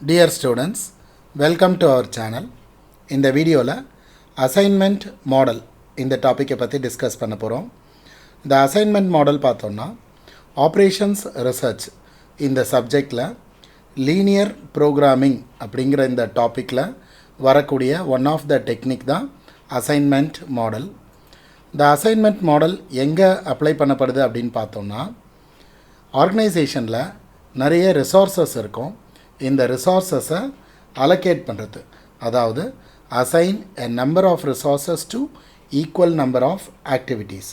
Dear students, welcome to our channel. இந்த வீடியோவில் assignment model இந்த டாப்பிக்கை பற்றி டிஸ்கஸ் பண்ண போகிறோம். இந்த அசைன்மெண்ட் மாடல் பார்த்தோம்னா ஆப்ரேஷன்ஸ் ரிசர்ச் இந்த சப்ஜெக்டில் லீனியர் ப்ரோக்ராமிங் அப்படிங்கிற இந்த டாப்பிக்கில் வரக்கூடிய ஒன் ஆஃப் த டெக்னிக் தான் அசைன்மெண்ட் மாடல். இந்த அசைன்மெண்ட் மாடல் எங்கே அப்ளை பண்ணப்படுது அப்படின்னு பார்த்தோம்னா ஆர்கனைசேஷனில் நிறைய ரிசோர்ஸஸ் இருக்கும். இந்த ரிசோர்ஸஸை அலோகேட் பண்ணுறது, அதாவது assign a number of resources to equal number of activities.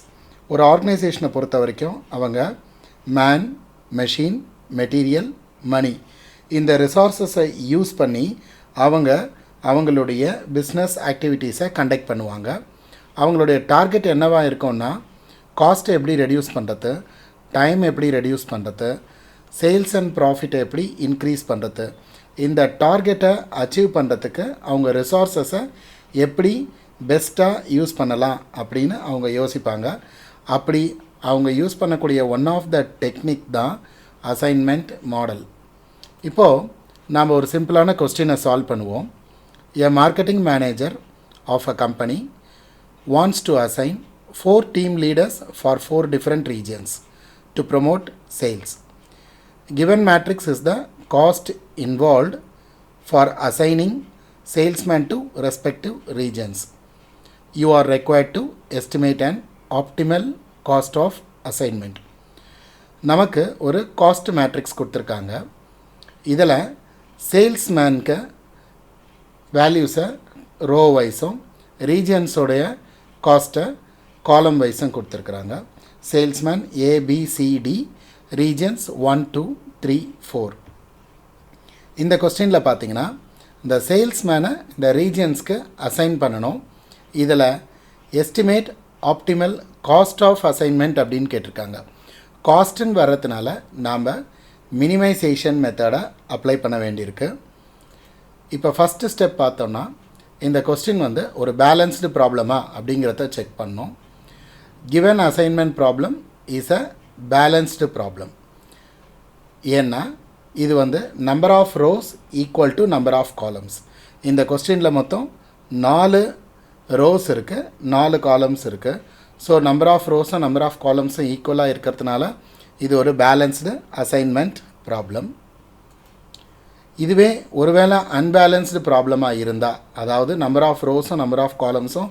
ஒரு ஆர்கனைசேஷனை பொறுத்த வரைக்கும் அவங்க மேன், மெஷின், மெட்டீரியல், மணி இந்த ரிசோர்ஸஸை யூஸ் பண்ணி அவங்களுடைய பிஸ்னஸ் ஆக்டிவிட்டீஸை கண்டக்ட் பண்ணுவாங்க. அவங்களுடைய டார்கெட் என்னவாக இருக்கும்னா காஸ்ட்டை எப்படி ரெடியூஸ் பண்ணுறது, டைம் எப்படி ரெடியூஸ் பண்ணுறது, சேல்ஸ் அண்ட் ப்ராஃபிட்டை எப்படி இன்க்ரீஸ் பண்ணுறது, இந்த டார்கெட்டை அச்சீவ் பண்ணுறதுக்கு அவங்க ரிசோர்ஸஸை எப்படி பெஸ்ட்டாக யூஸ் பண்ணலாம் அப்படின்னு அவங்க யோசிப்பாங்க. அப்படி அவங்க யூஸ் பண்ணக்கூடிய ஒன் ஆஃப் த டெக்னிக் தான் அசைன்மெண்ட் மாடல். இப்போது நாம் ஒரு சிம்பிளான கொஸ்டினை சால்வ் பண்ணுவோம். A marketing manager of a company wants to assign 4 team leaders for 4 different regions to promote sales. Given matrix is the cost involved for assigning salesmen to respective regions. You are required to estimate an optimal cost of assignment. நமக்கு ஒரு cost matrix கொடுத்துருக்காங்க. இதில் சேல்ஸ்மேனுக்கு வேல்யூஸை row வைஸும் ரீஜன்ஸோடைய காஸ்ட்டை column வைஸும் கொடுத்துருக்குறாங்க. Salesman A B C D, regions 1 2 3 4. இந்த கொஸ்டினில் பார்த்தீங்கன்னா இந்த சேல்ஸ்மேனை இந்த ரீஜன்ஸ்க்கு அசைன் பண்ணணும். இதில் estimate optimal cost of assignment அப்படின்னு கேட்டிருக்காங்க. காஸ்ட்டுன்னு வர்றதுனால நாம் மினிமைசேஷன் மெத்தடை அப்ளை பண்ண வேண்டியிருக்கு. இப்போ ஃபஸ்ட்டு ஸ்டெப் பார்த்தோம்னா இந்த கொஸ்டின் ஒரு பேலன்ஸ்டு ப்ராப்ளமா அப்படிங்கிறத செக் பண்ணோம். Given assignment problem is a balanced problem. ஏன்னா இது number of rows equal to number of columns. இந்த கொஸ்டினில் மொத்தம் 4 ரோஸ் இருக்குது, 4 காலம்ஸ் இருக்குது. ஸோ நம்பர் ஆஃப் ரோஸும் நம்பர் ஆஃப் காலம்ஸும் ஈக்குவலாக இருக்கிறதுனால இது ஒரு பேலன்ஸ்டு அசைன்மெண்ட் ப்ராப்ளம். இதுவே ஒருவேளை அன்பேலன்ஸ்டு ப்ராப்ளமாக இருந்தால், அதாவது நம்பர் ஆஃப் ரோஸும் நம்பர் ஆஃப் காலம்ஸும்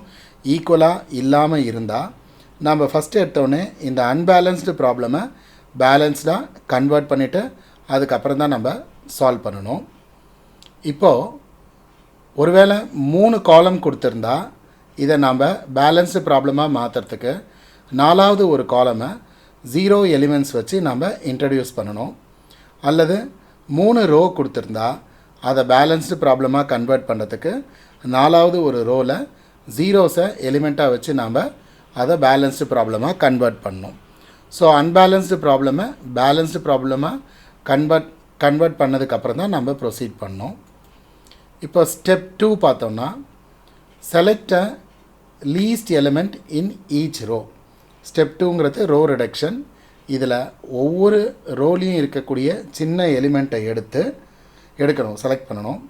ஈக்குவலாக இல்லாமல் இருந்தால், நம்ம ஃபஸ்ட்டு எடுத்தோடனே இந்த அன்பேலன்ஸ்டு ப்ராப்ளமை பேலன்ஸ்டாக கன்வெர்ட் பண்ணிவிட்டு அதுக்கப்புறம் தான் நம்ம சால்வ் பண்ணணும். இப்போது ஒருவேளை 3 காலம் கொடுத்துருந்தா இதை நம்ம பேலன்ஸ்டு ப்ராப்ளமாக மாற்றுறதுக்கு 4வது ஒரு காலமை 0 எலிமெண்ட்ஸ் வச்சு நம்ம இன்ட்ரடியூஸ் பண்ணணும். அல்லது 3 ரோ கொடுத்துருந்தா அதை பேலன்ஸ்டு ப்ராப்ளமாக கன்வெர்ட் பண்ணுறதுக்கு 4வது ஒரு ரோவில் ஜீரோஸை எலிமெண்ட்டாக வச்சு நாம் அதை பேலன்ஸ்டு ப்ராப்ளமாக கன்வெர்ட் பண்ணணும். ஸோ அன்பேலன்ஸ்டு ப்ராப்ளமை பேலன்ஸ்டு ப்ராப்ளமாக கன்வெர்ட் பண்ணதுக்கப்புறம் தான் நம்ம ப்ரொசீட் பண்ணோம். இப்போ ஸ்டெப் 2 பார்த்தோம்னா select a least element in each row. Step 2ங்கிறது ரோ ரிடக்ஷன். இதில் ஒவ்வொரு ரோலையும் இருக்கக்கூடிய சின்ன எலிமெண்ட்டை எடுக்கணும், செலக்ட் பண்ணணும்.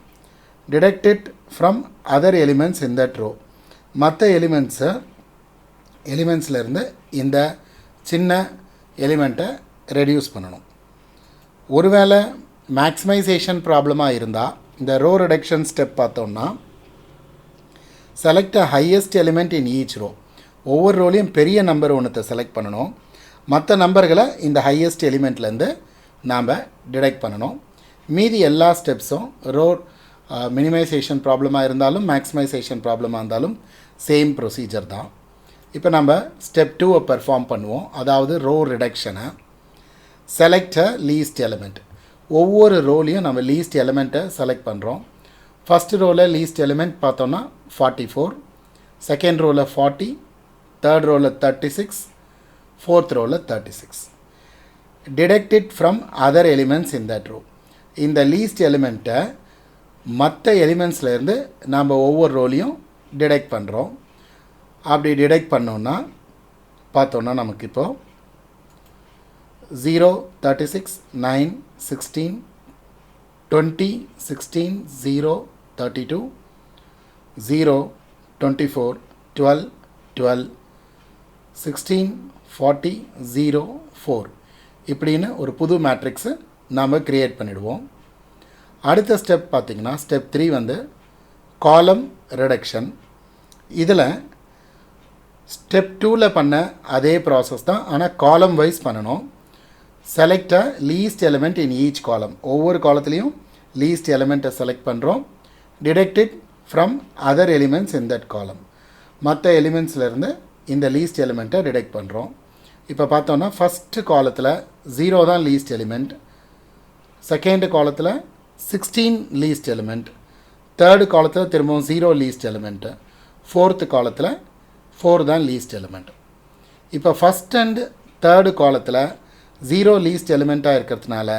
Deduct it from other elements in that row. மற்ற எலிமெண்ட்ஸ்லேருந்து இந்த சின்ன எலிமெண்ட்டை ரெடியூஸ் பண்ணணும். ஒருவேளை மேக்ஸிமைசேஷன் ப்ராப்ளமாக இருந்தால் இந்த ரோ ரிடக்ஷன் ஸ்டெப் பார்த்தோம்னா select a highest element in each row. ஒவ்வொரு ரோலையும் பெரிய நம்பர் ஒன்றத்தை செலக்ட் பண்ணணும். மற்ற நம்பர்களை இந்த ஹையஸ்ட் எலிமெண்ட்லேருந்து நாம் டிடெக்ட் பண்ணணும். மீதி எல்லா ஸ்டெப்ஸும் ரோ மினிமைசேஷன் ப்ராப்ளமாக இருந்தாலும் மேக்ஸிமைசேஷன் ப்ராப்ளமாக இருந்தாலும் சேம் ப்ரொசீஜர் தான். இப்போ நம்ம ஸ்டெப் 2 பெர்ஃபார்ம் பண்ணுவோம். அதாவது ரோ ரிடக்ஷனை. Select a least element. ஒவ்வொரு ரோலையும் நம்ம லீஸ்ட் எலிமெண்ட்டை செலக்ட் பண்ணுறோம். ஃபஸ்ட் ரோவில் லீஸ்ட் எலிமெண்ட் பார்த்தோன்னா 44, செகண்ட் ரோவில் 40, தேர்ட் ரோவில் 36, ஃபோர்த் ரோவில் 36. Deduct it from other elements in that row. இந்த லீஸ்ட் எலிமெண்ட்டை மற்ற எலிமெண்ட்ஸ்லேருந்து நாம் ஒவ்வொரு ரோலையும் டிடெக்ட் பண்ணுறோம். அப்படி டிடெக்ட் பண்ணோன்னா பார்த்தோன்னா நமக்கு இப்போது 0, 36, 9, 16, 20, 16, 0, 32, 0, 24, 12, 12, 16, 40, 0, 4 இப்படின்னு ஒரு புது மேட்ரிக்ஸு நாம் க்ரியேட் பண்ணிடுவோம். அடுத்த ஸ்டெப் பார்த்திங்கன்னா ஸ்டெப் 3 வந்து காலம் ரிடக்ஷன். இதில் ஸ்டெப் 2ல் பண்ண அதே ப்ராசஸ் தான், ஆனால் காலம் வைஸ் பண்ணணும். Select a least element in each காலம். ஒவ்வொரு காலத்துலேயும் லீஸ்ட் எலிமெண்ட்டை செலக்ட் பண்ணுறோம். Detected from other elements in that காலம். மற்ற எலிமெண்ட்ஸ்லேருந்து இந்த லீஸ்ட் எலிமெண்ட்டை டிடெக்ட் பண்ணுறோம். இப்போ பார்த்தோன்னா ஃபஸ்ட்டு காலத்தில் 0 தான் லீஸ்ட் எலிமெண்ட், செகண்ட் காலத்தில் 16 லீஸ்ட் எலிமெண்ட், தேர்டு காலத்தில் திரும்பவும் 0 லீஸ்ட் எலிமெண்ட்டு, ஃபோர்த்து காலத்தில் 4 தான் லீஸ்ட் எலிமெண்ட். இப்போ ஃபஸ்ட் அண்ட் தேர்டு காலத்தில் 0 லீஸ்ட் எலிமெண்ட்டாக இருக்கிறதுனால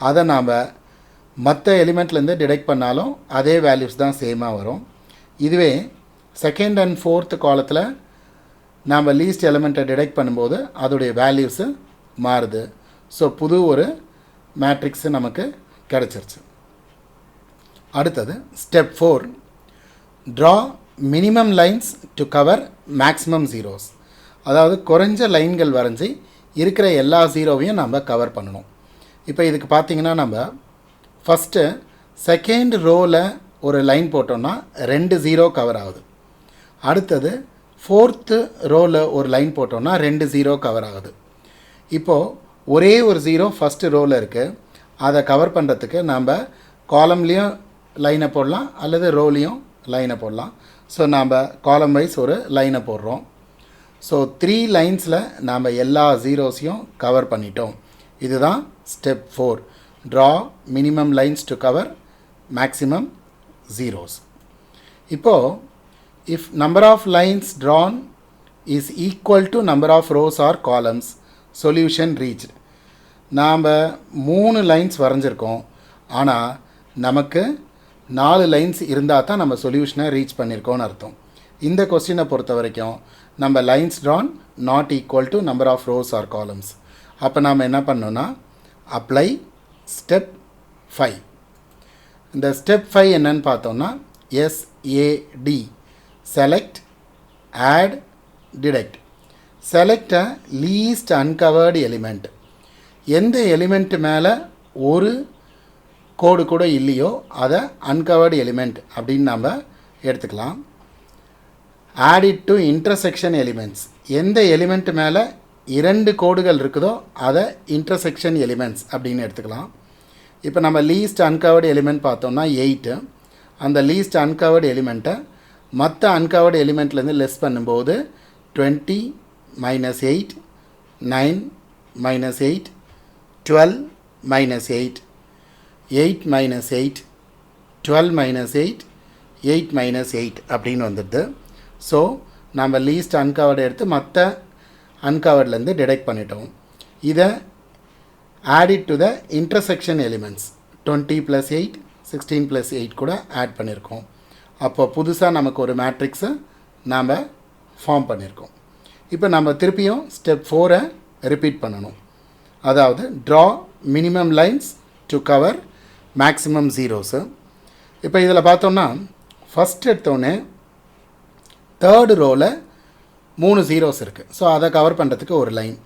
அதை நாம் மற்ற எலிமெண்ட்லேருந்து டிடெக்ட் பண்ணாலும் அதே வேல்யூஸ் தான் சேமாக வரும். இதுவே செகண்ட் அண்ட் ஃபோர்த்து காலத்தில் நாம் லீஸ்ட் எலிமெண்ட்டை டிடெக்ட் பண்ணும்போது அதோடைய வேல்யூஸு மாறுது. ஸோ புது ஒரு மேட்ரிக்ஸு நமக்கு கிடச்சிருச்சு. அடுத்தது step 4, draw minimum lines to cover maximum zeros. அதாவது குறைஞ்ச லைன்கள் வரைஞ்சி இருக்கிற எல்லா ஜீரோவையும் நம்ம கவர் பண்ணணும். இப்போ இதுக்கு பார்த்திங்கன்னா நம்ம ஃபஸ்ட்டு செகண்ட் ரோவில் ஒரு லைன் போட்டோம்னா 2 0 கவர் ஆகுது. அடுத்தது ஃபோர்த்து ரோவில் ஒரு லைன் போட்டோம்னா 2 0 கவர் ஆகுது. இப்போது ஒரே ஒரு 0 ஃபஸ்ட்டு ரோவில் இருக்குது, அதை கவர் பண்ணுறதுக்கு நம்ம காலம்லேயும் லைனை போடலாம் அல்லது ரோலையும் லைனை போடலாம். ஸோ நாம் காலம் வைஸ் ஒரு லைனை போடுறோம். ஸோ 3 லைன்ஸில் நாம் எல்லா ஜீரோஸையும் கவர் பண்ணிட்டோம். இதுதான் step 4, draw minimum lines to cover maximum zeros. இப்போது if number of lines drawn is equal to number of rows or columns, solution reached. நாம் 3 லைன்ஸ் வரைஞ்சிருக்கோம், ஆனால் நமக்கு 4 லைன்ஸ் இருந்தால் தான் நம்ம சொல்யூஷனை ரீச் பண்ணியிருக்கோன்னு அர்த்தம். இந்த கொஸ்டினை பொறுத்த வரைக்கும் நம்ம lines drawn not equal to number of rows or columns. அப்போ நாம் என்ன பண்ணோன்னா அப்ளை ஸ்டெப் 5. இந்த ஸ்டெப் 5 என்னன்னு பார்த்தோம்னா SAD, select, add, deduct. Select a least uncovered element. எந்த எலிமெண்ட் மேலே ஒரு கோடு கூட இல்லையோ அதை அன்கவர்டு எலிமெண்ட் அப்படின்னு நம்ம எடுத்துக்கலாம். Add it to intersection elements. எந்த எலிமெண்ட் மேலே 2 கோடுகள் இருக்குதோ அதை இன்டர்செக்ஷன் எலிமெண்ட்ஸ் அப்படின்னு எடுத்துக்கலாம். இப்போ நம்ம லீஸ்ட் அன்கவர்டு எலிமெண்ட் பார்த்தோம்னா 8. அந்த லீஸ்ட் அன்கவர்டு எலிமெண்ட்டை மற்ற அன்கவர்டு எலிமெண்ட்லேருந்து லெஸ் பண்ணும்போது 20 - 8, 9 - 8, 12 - 8, 8 - 8, 12 - 8, 8 - 8 அப்படின்னு வந்துடுது. ஸோ நம்ம லீஸ்ட் அன்கவர்டு எடுத்து மற்ற அன்கவர்ட்லேருந்து டிடெக்ட் பண்ணிட்டோம். இதை add to the intersection elements 20 + 8, 16 + 8 கூட ஆட் பண்ணியிருக்கோம். அப்போ புதுசாக நமக்கு ஒரு மேட்ரிக்ஸை நாம் ஃபார்ம் பண்ணியிருக்கோம். இப்போ நம்ம திருப்பியும் ஸ்டெப் 4 ரிப்பீட் பண்ணணும். அதாவது draw minimum lines to cover maximum zeros. இப்போ இதில் பார்த்தோம்னா ஃபஸ்ட் எடுத்தோடனே தேர்டு ரோவில் 3 ஜீரோஸ் இருக்குது. ஸோ அதை கவர் பண்ணுறதுக்கு ஒரு லைன்.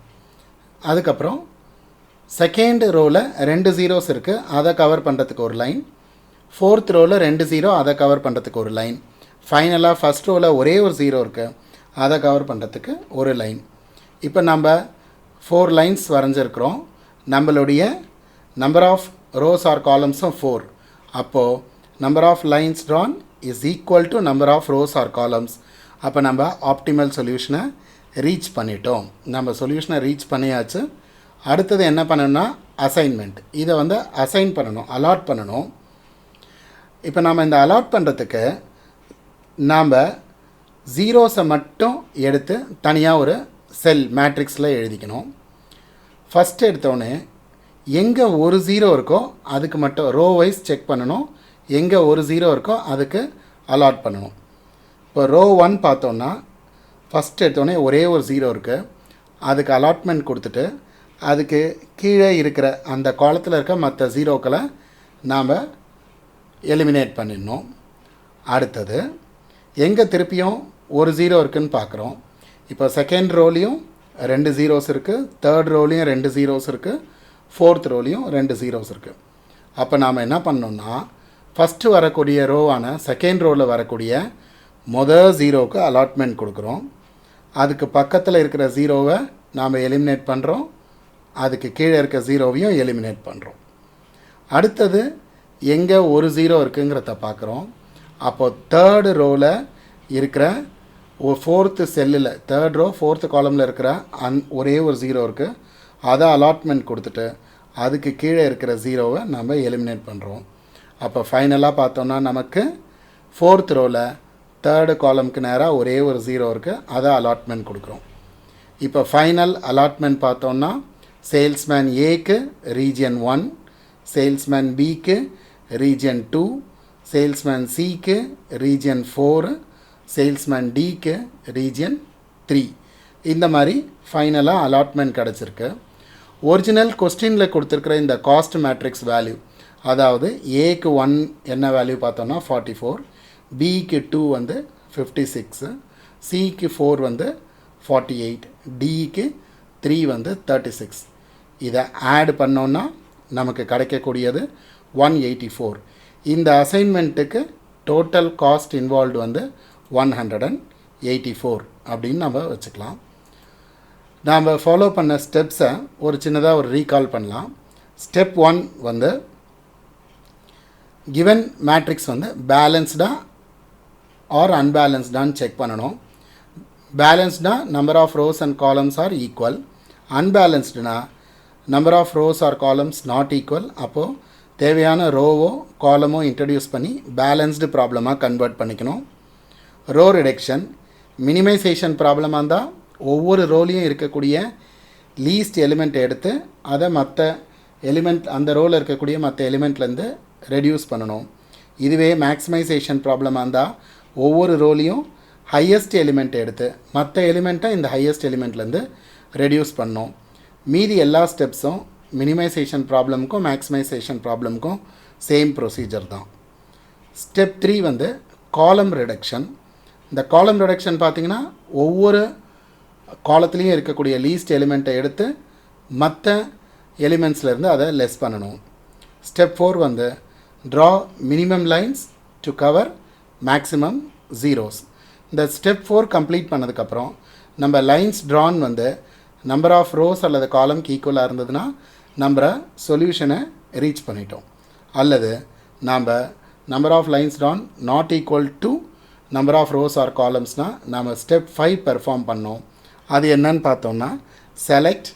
அதுக்கப்புறம் செகண்ட் ரோவில் 2 ஜீரோஸ் இருக்குது, அதை கவர் பண்ணுறதுக்கு ஒரு லைன். ஃபோர்த் ரோவில் 2 0, அதை கவர் பண்ணுறதுக்கு ஒரு லைன். ஃபைனலாக ஃபஸ்ட் ரோவில் ஒரே ஒரு 0 இருக்குது, அதை கவர் பண்ணுறதுக்கு ஒரு லைன். இப்போ நம்ம 4 லைன்ஸ் வரைஞ்சிருக்கிறோம். நம்மளுடைய நம்பர் ஆஃப் ரோஸ் ஆர் காலம்ஸும் 4. அப்போது number of lines drawn is equal to number of rows or columns. அப்போ நம்ம ஆப்டிமல் சொல்யூஷனை ரீச் பண்ணிட்டோம். நம்ம சொல்யூஷனை ரீச் பண்ணியாச்சு. அடுத்தது என்ன பண்ணணும்னா அசைன்மெண்ட். இதை வந்து அசைன் பண்ணணும், அலாட் பண்ணணும். இப்போ நாம் இந்த அலாட் பண்ணுறதுக்கு நாம் ஜீரோஸை மட்டும் எடுத்து தனியாக ஒரு செல் மேட்ரிக்ஸில் எழுதிக்கணும். ஃபஸ்ட்டு எடுத்தோடனே எங்கே ஒரு 0 இருக்கோ அதுக்கு மட்டும் ரோ வைஸ் செக் பண்ணணும். எங்கே ஒரு 0 இருக்கோ அதுக்கு அலாட் பண்ணணும். இப்போ ரோ 1 பார்த்தோன்னா ஃபஸ்ட் எடுத்தோடனே ஒரே ஒரு 0 இருக்குது, அதுக்கு அலாட்மெண்ட் கொடுத்துட்டு அதுக்கு கீழே இருக்கிற அந்த காலத்தில் இருக்க மற்ற ஜீரோக்களை நாம் எலிமினேட் பண்ணிடணும். அடுத்தது எங்கே திருப்பியும் ஒரு ஜீரோ இருக்குதுன்னு பார்க்குறோம். இப்போ செகண்ட் ரோலையும் 2 ஜீரோஸ் இருக்குது, தேர்ட் ரோலையும் 2 ஜீரோஸ் இருக்குது, ஃபோர்த் ரோலையும் 2 ஜீரோஸ் இருக்குது. அப்போ நாம் என்ன பண்ணோம்னா ஃபஸ்ட்டு வரக்கூடிய ரோவான செகண்ட் ரோவில் வரக்கூடிய ஜீரோவுக்கு அலாட்மெண்ட் கொடுக்குறோம். அதுக்கு பக்கத்தில் இருக்கிற ஜீரோவை நாம் எலிமினேட் பண்ணுறோம். அதுக்கு கீழே இருக்க ஜீரோவையும் எலிமினேட் பண்ணுறோம். அடுத்தது எங்கே ஒரு ஜீரோ இருக்குங்கிறத பார்க்குறோம். அப்போது தேர்டு ரோவில் இருக்கிற ஃபோர்த்து செல்லில் தேர்ட் ரோ ஃபோர்த்து காலமில் இருக்கிற ஒரே ஒரு ஜீரோ இருக்குது, அதை அலாட்மெண்ட் கொடுத்துட்டு அதுக்கு கீழே இருக்கிற ஜீரோவை நம்ம எலிமினேட் பண்ணுறோம். அப்போ ஃபைனலாக பார்த்தோன்னா நமக்கு ஃபோர்த் ரோவில் தேர்டு காலமுக்கு நேராக ஒரே ஒரு ஜீரோ இருக்குது, அதை அலாட்மெண்ட் கொடுக்குறோம். இப்போ ஃபைனல் அலாட்மெண்ட் பார்த்தோன்னா சேல்ஸ்மேன் ஏக்கு ரீஜியன் 1, சேல்ஸ்மேன் பிக்கு ரீஜியன் 2, சேல்ஸ்மேன் சிக்கு ரீஜியன் 4, சேல்ஸ்மேன் டிக்கு ரீஜியன் 3. இந்த மாதிரி ஃபைனலாக அலாட்மெண்ட் கிடச்சிருக்கு. ஒரிஜினல் கொஸ்டினில் கொடுத்துருக்கிற இந்த காஸ்ட் மேட்ரிக்ஸ் வேல்யூ, அதாவது ஏக்கு 1 என்ன வேல்யூ பார்த்தோன்னா 44, பிக்கு 2 வந்து 56, சிக்கு 4 வந்து 48, டிக்கு 3 வந்து 36. இதை ஆட் பண்ணோன்னா நமக்கு கிடைக்கக்கூடியது 184. இந்த அசைன்மெண்ட்டுக்கு டோட்டல் காஸ்ட் இன்வால்வ்டு வந்து 184 அப்படின்னு நம்ம வச்சுக்கலாம். நாம் ஃபாலோ பண்ண ஸ்டெப்ஸை ஒரு சின்னதாக ஒரு ரீகால் பண்ணலாம். ஸ்டெப் 1 வந்து கிவன் மேட்ரிக்ஸ் வந்து பேலன்ஸ்டாக ஆர் அன்பேலன்ஸ்டான்னு செக் பண்ணணும். பேலன்ஸ்டாக number of rows and columns are equal, அன்பேலன்ஸ்டுனா number of rows or columns not equal. அப்போது தேவையான ரோவோ காலமோ இன்ட்ரடியூஸ் பண்ணி பேலன்ஸ்டு ப்ராப்ளமாக கன்வெர்ட் பண்ணிக்கணும். ரோ ரிடக்ஷன், மினிமைசேஷன் ப்ராப்ளமாக இருந்தால் ஒவ்வொரு ரோலையும் இருக்கக்கூடிய லீஸ்ட் எலிமெண்ட் எடுத்து அதை மற்ற எலிமெண்ட் அந்த ரோவில் இருக்கக்கூடிய மற்ற எலிமெண்ட்லேருந்து ரெடியூஸ் பண்ணணும். இதுவே மேக்ஸிமைசேஷன் ப்ராப்ளமாக இருந்தால் ஒவ்வொரு ரோலையும் ஹையஸ்ட் எலிமெண்ட் எடுத்து மற்ற எலிமெண்ட்டை இந்த ஹையஸ்ட் எலிமெண்ட்லேருந்து ரெடியூஸ் பண்ணணும். மீதி எல்லா ஸ்டெப்ஸும் மினிமைசேஷன் ப்ராப்ளமுக்கும் மேக்ஸிமைசேஷன் ப்ராப்ளமுக்கும் சேம் ப்ரொசீஜர் தான். ஸ்டெப் 3 வந்து காலம் ரிடக்ஷன். இந்த காலம் ரிடக்ஷன் பார்த்திங்கன்னா ஒவ்வொரு காலத்துலேயும் இருக்கக்கூடிய லீஸ்ட் எலிமெண்ட்டை எடுத்து மற்ற எலிமெண்ட்ஸ்லேருந்து அதை லெஸ் பண்ணணும். ஸ்டெப் 4 வந்து draw minimum lines to cover maximum zeros. இந்த ஸ்டெப் 4 கம்ப்ளீட் பண்ணதுக்கப்புறம் நம்ம லைன்ஸ் ட்ரான் வந்து நம்பர் ஆஃப் ரோஸ் அல்லது காலம்க்கு ஈக்குவலாக இருந்ததுன்னா நம்ம சொல்யூஷனை ரீச் பண்ணிட்டோம். அல்லது நாம் number of lines drawn not equal to number of rows or காலம்ஸ்னால் நம்ம ஸ்டெப் 5 பெர்ஃபார்ம் பண்ணோம். அது என்னன்னு பார்த்தோம்னா select,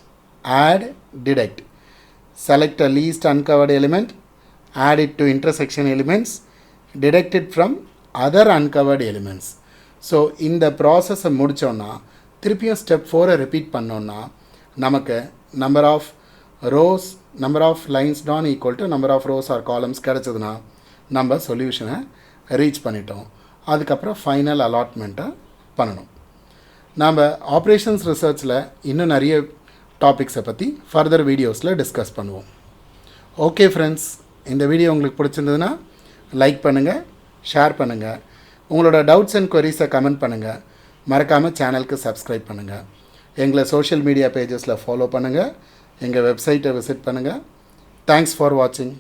add, deduct. Select a least uncovered element, add it to intersection elements, deduct it from other uncovered elements. So இந்த ப்ராசஸை முடித்தோன்னா திருப்பியும் ஸ்டெப் 4 ரிப்பீட் பண்ணோன்னா நமக்கு number of rows number of lines drawn equal to number of rows or columns கிடச்சதுன்னா நம்ம சொல்யூஷனை reach பண்ணிட்டோம். அதுக்கப்புறம் ஃபைனல் அலாட்மெண்ட்டை பண்ணணும். நாம் ஆப்ரேஷன்ஸ் ரிசர்ச்சில் இன்னும் நிறைய டாபிக்ஸை பற்றி ஃபர்தர் வீடியோஸில் டிஸ்கஸ் பண்ணுவோம். ஓகே ஃப்ரெண்ட்ஸ், இந்த வீடியோ உங்களுக்கு பிடிச்சிருந்ததுன்னா லைக் பண்ணுங்கள், ஷேர் பண்ணுங்கள், உங்களோட டவுட்ஸ் அண்ட் queries கமெண்ட் பண்ணுங்கள். மறக்காமல் சேனலுக்கு சப்ஸ்கிரைப் பண்ணுங்கள். எங்களை சோஷியல் மீடியா பேஜஸில் ஃபாலோ பண்ணுங்கள். எங்கள் வெப்சைட்டை விசிட் பண்ணுங்கள். தேங்க்ஸ் ஃபார் வாட்சிங்.